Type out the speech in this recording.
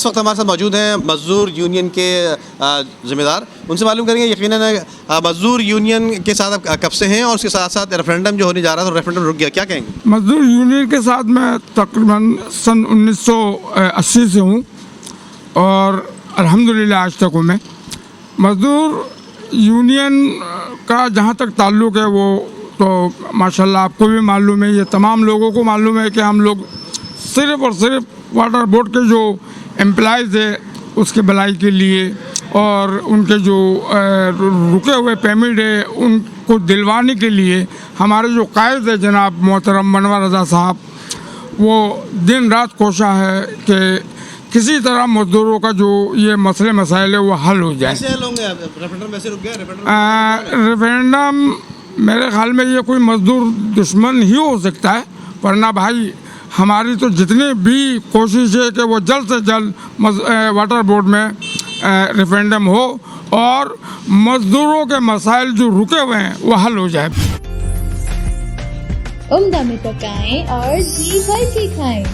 इस वक्त हमारे साथ मौजूद हैं मजदूर यूनियन के ज़िम्मेदार, उनसे मालूम करेंगे यकीनन मजदूर यूनियन के साथ आप कब से हैं और उसके साथ साथ रेफरेंडम जो होने जा रहा था रेफरेंडम रुक गया, क्या कहेंगे? मजदूर यूनियन के साथ मैं तकरीबन सन 1980 से हूँ और अल्हम्दुलिल्लाह आज तक हूँ मैं। मजदूर यूनियन का जहाँ तक ताल्लुक़ है वो तो माशाल्लाह आपको भी मालूम है, ये तमाम लोगों को मालूम है कि हम लोग सिर्फ़ और सिर्फ वाटर बोर्ड के जो एम्प्लॉइज़ है उसके भलाई के लिए और उनके जो रुके हुए पेमेंट है उनको दिलवाने के लिए हमारे जो कायद है जनाब मोहतरम मनवर रज़ा साहब, वो दिन रात कोशा है कि किसी तरह मजदूरों का जो ये मसले मसाइल है वो हल हो जाए। कैसे हल होंगे? रेफरेंडम वैसे रुक गया? रेफरेंडम मेरे ख्याल में ये कोई मजदूर दुश्मन ही हो सकता है, वरना भाई हमारी तो जितनी भी कोशिश है कि वो जल्द से जल्द वाटर बोर्ड में रेफरेंडम हो और मजदूरों के मसाइल जो रुके हुए हैं वो हल हो जाए। उम्दा में पकाएं और जी भर के खाएं।